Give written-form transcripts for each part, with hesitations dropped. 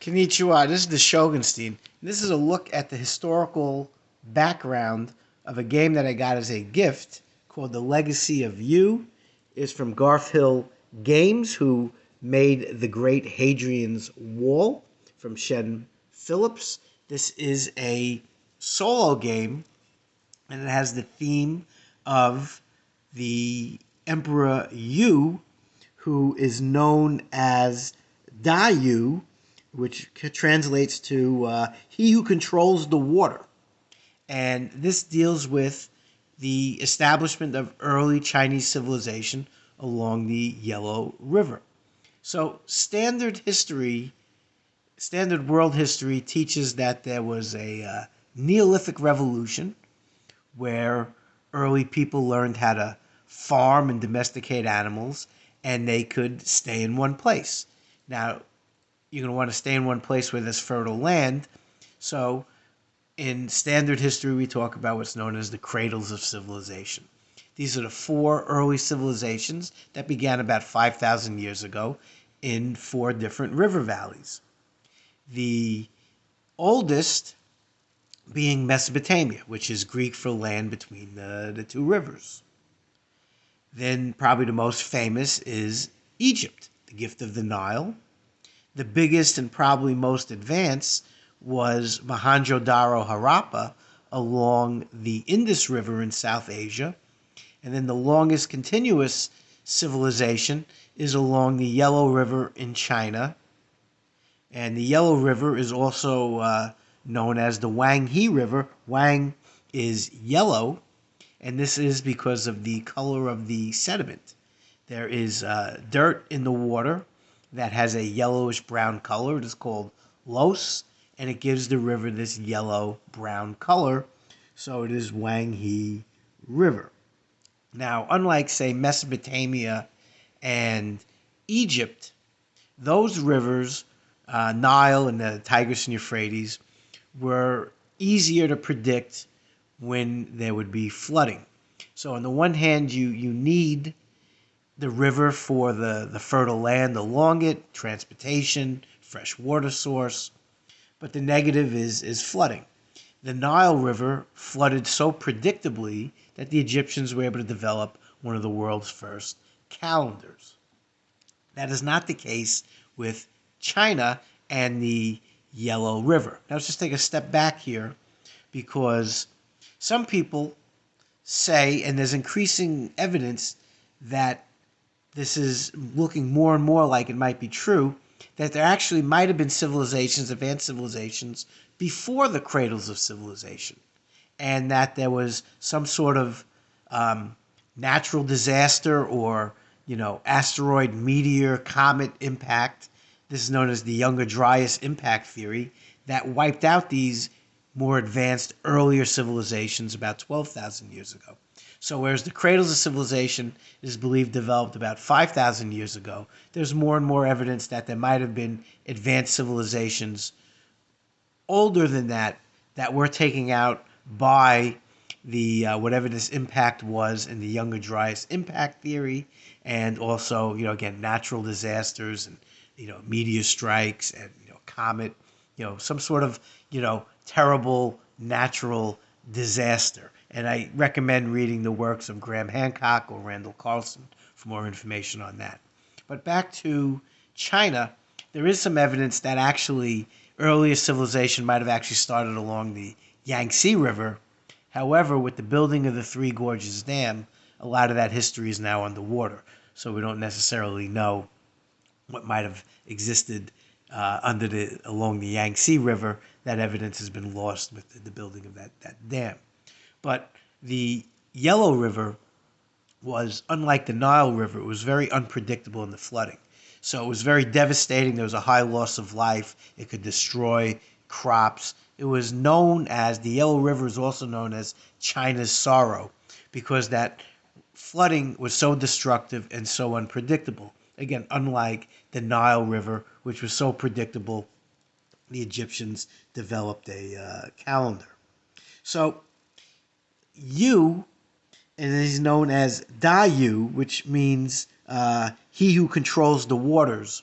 Konnichiwa, this is the Shogunstein. This is a look at the historical background of a game that I got as a gift called The Legacy of You. It's from Garphill Games, who made the great Hadrian's Wall from Shem Phillips. This is a solo game, and it has the theme of the Emperor Yu, who is known as Da Yu, which translates to he who controls the water. And this deals with the establishment of early Chinese civilization along the Yellow River. So standard world history teaches that there was a Neolithic revolution where early people learned how to farm and domesticate animals, and they could stay in one place. Now, you're going to want to stay in one place where there's fertile land. So, in standard history, we talk about what's known as the cradles of civilization. These are the four early civilizations that began about 5,000 years ago in four different river valleys. The oldest being Mesopotamia, which is Greek for land between the two rivers. Then, probably the most famous is Egypt, the gift of the Nile. The biggest and probably most advanced was Mohenjo-Daro Harappa along the Indus River in South Asia. And then the longest continuous civilization is along the Yellow River in China. And the Yellow River is also known as the Huang He River. Huang is yellow, and this is because of the color of the sediment. There is dirt in the water that has a yellowish brown color. It is called loess, and it gives the river this yellow brown color. So it is Huang He River. Now, unlike, say, Mesopotamia and Egypt, those rivers, Nile and the Tigris and Euphrates, were easier to predict when there would be flooding. So on the one hand, you need the river for the fertile land along it, transportation, fresh water source. But the negative is flooding. The Nile River flooded so predictably that the Egyptians were able to develop one of the world's first calendars. That is not the case with China and the Yellow River. Now let's just take a step back here, because some people say, and there's increasing evidence that this is looking more and more like it might be true, that there actually might have been civilizations, advanced civilizations, before the cradles of civilization, and that there was some sort of natural disaster or, asteroid, meteor, comet impact. This is known as the Younger Dryas impact theory, that wiped out these more advanced, earlier civilizations about 12,000 years ago. So whereas the cradles of civilization is believed developed about 5,000 years ago, there's more and more evidence that there might have been advanced civilizations older than that were taken out by the whatever this impact was in the Younger Dryas impact theory, and also, again, natural disasters and, meteor strikes and, comet, some sort of, terrible natural disaster. And I recommend reading the works of Graham Hancock or Randall Carlson for more information on that. But back to China, there is some evidence that actually earlier civilization might have actually started along the Yangtze River. However, with the building of the Three Gorges Dam, a lot of that history is now underwater. So we don't necessarily know what might have existed along the Yangtze River. That evidence has been lost with the building of that dam. But the Yellow River was, unlike the Nile River, it was very unpredictable in the flooding. So it was very devastating. There was a high loss of life. It could destroy crops. It was known as, the Yellow River is also known as China's sorrow, because that flooding was so destructive and so unpredictable. Again, unlike the Nile River, which was so predictable, the Egyptians developed a calendar. So Yu, and it is known as Da Yu, which means he who controls the waters.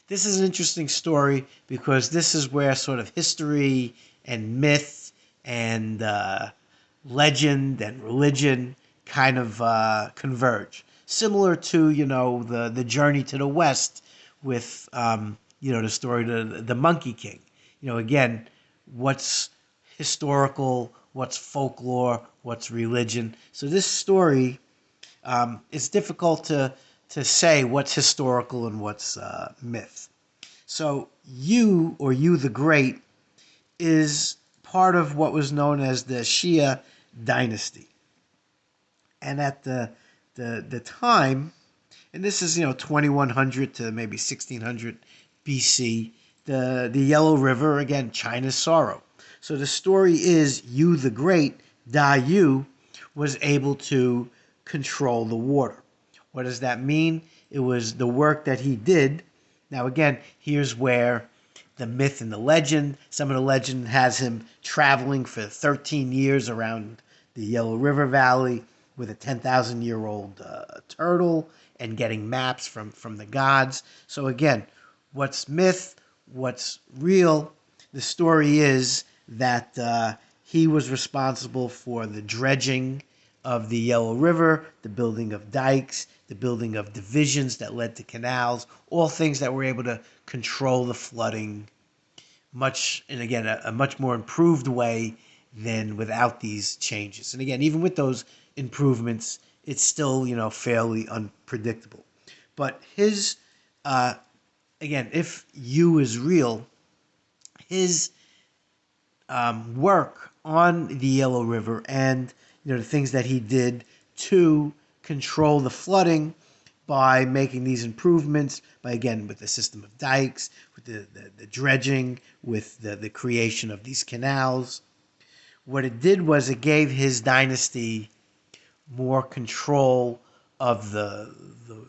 This is an interesting story because this is where sort of history and myth and legend and religion kind of converge. Similar to, the journey to the West with, the story of the Monkey King. Again, what's historical, what's folklore, what's religion. So this story, it's difficult to say what's historical and what's myth. So you the Great, is part of what was known as the Xia Dynasty. And at the time, and this is 2100 to maybe 1600 BC, the Yellow River, again, China's sorrow. So the story is Yu the Great, Da Yu, was able to control the water. What does that mean? It was the work that he did. Now again, here's where the myth and the legend, some of the legend has him traveling for 13 years around the Yellow River Valley with a 10,000-year-old turtle and getting maps from the gods. So again, what's myth, what's real? The story is that he was responsible for the dredging of the Yellow River, the building of dikes, the building of divisions that led to canals, all things that were able to control the flooding and again, a much more improved way than without these changes. And again, even with those improvements, it's still, fairly unpredictable. But again, if Yu is real, his work on the Yellow River and, the things that he did to control the flooding by making these improvements, with the system of dikes, with the dredging, with the creation of these canals. What it did was it gave his dynasty more control of the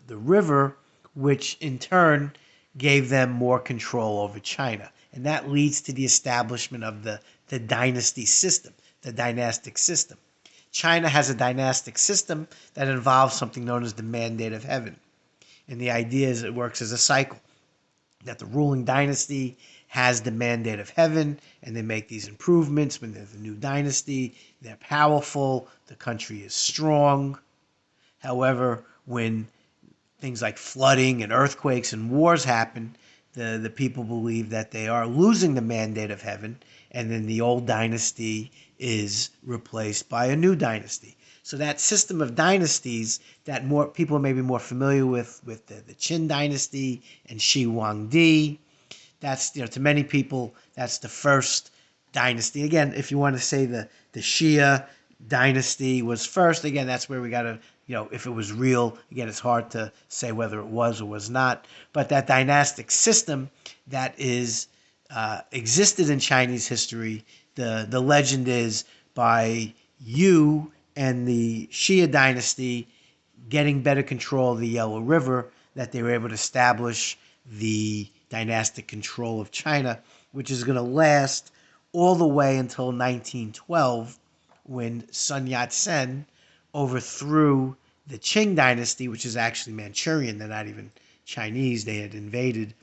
river, which in turn gave them more control over China. And that leads to the establishment of the dynasty system, the dynastic system. China has a dynastic system that involves something known as the mandate of heaven. And the idea is it works as a cycle, that the ruling dynasty has the mandate of heaven, and they make these improvements. When there's a new dynasty, they're powerful, the country is strong. However, when things like flooding and earthquakes and wars happen, the people believe that they are losing the mandate of heaven, and then the old dynasty is replaced by a new dynasty. So that system of dynasties that more people may be more familiar with the Qin dynasty and Shi Huangdi, that's, to many people, that's the first dynasty. Again, if you want to say the Xia dynasty was first, again, that's where we got to, if it was real, again, it's hard to say whether it was or was not. But that dynastic system that is existed in Chinese history, the legend is by Yu and the Xia dynasty getting better control of the Yellow River, that they were able to establish the dynastic control of China, which is going to last all the way until 1912, when Sun Yat-sen overthrew the Qing dynasty, which is actually Manchurian. They're not even Chinese. They had invaded.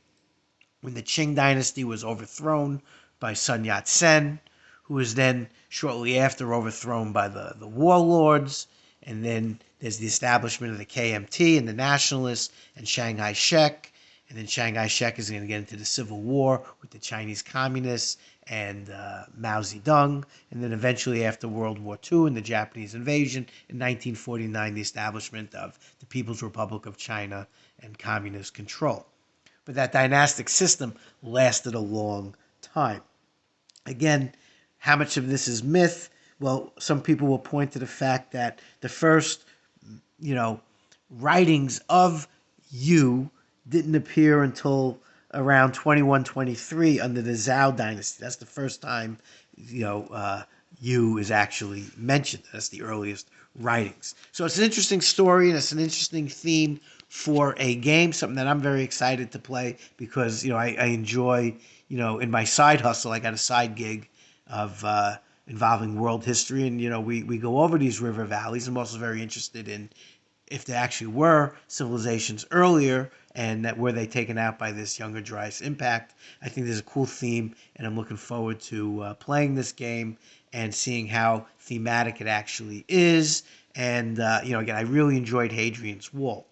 When the Qing dynasty was overthrown by Sun Yat-sen, who was then shortly after overthrown by the warlords, and then there's the establishment of the KMT and the nationalists and Chiang Kai-shek, and then Chiang Kai-shek is going to get into the civil war with the Chinese communists and Mao Zedong, and then eventually after World War II and the Japanese invasion in 1949, the establishment of the People's Republic of China and communist control. But that dynastic system lasted a long time. Again, how much of this is myth? Well, some people will point to the fact that the first, writings of Yu didn't appear until around 2123 under the Zhou dynasty. That's the first time, Yu is actually mentioned. That's the earliest writings. So it's an interesting story, and it's an interesting theme for a game, something that I'm very excited to play because, I enjoy, in my side hustle, I got a side gig of involving world history, and, we go over these river valleys. I'm also very interested in if there actually were civilizations earlier and that were they taken out by this younger Dryas impact. I think there's a cool theme, and I'm looking forward to playing this game and seeing how thematic it actually is. And, again, I really enjoyed Hadrian's Wall.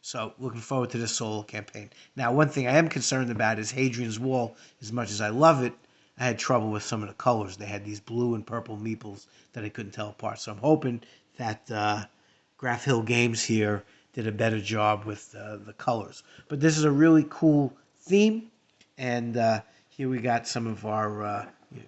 So looking forward to this solo campaign. Now, one thing I am concerned about is Hadrian's Wall. As much as I love it, I had trouble with some of the colors. They had these blue and purple meeples that I couldn't tell apart. So I'm hoping that Garphill Games here did a better job with the colors. But this is a really cool theme, and here we got some of our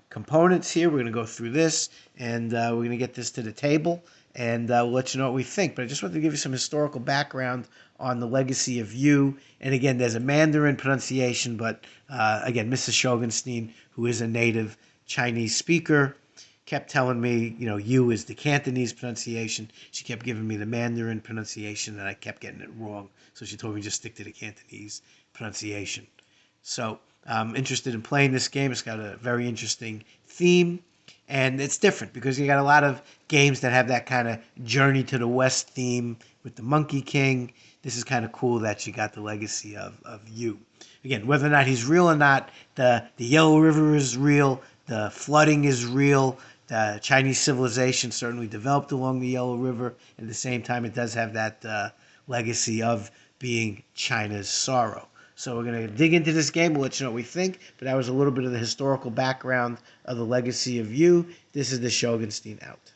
components here. We're going to go through this, and we're going to get this to the table, and we'll let you know what we think. But I just wanted to give you some historical background on the legacy of Yu. And again, there's a Mandarin pronunciation, but again, Mrs. Shogunstein, who is a native Chinese speaker, kept telling me, Yu is the Cantonese pronunciation. She kept giving me the Mandarin pronunciation, and I kept getting it wrong. So she told me just stick to the Cantonese pronunciation. So I'm interested in playing this game. It's got a very interesting theme, and it's different because you got a lot of games that have that kind of journey to the West theme with the Monkey King. This is kind of cool that you got the legacy of Yu. Again, whether or not he's real or not, the Yellow River is real, the flooding is real, the Chinese civilization certainly developed along the Yellow River. At the same time, it does have that legacy of being China's sorrow. So we're going to dig into this game. We'll let you know what we think. But that was a little bit of the historical background of the legacy of Yu. This is the Shogunstein out.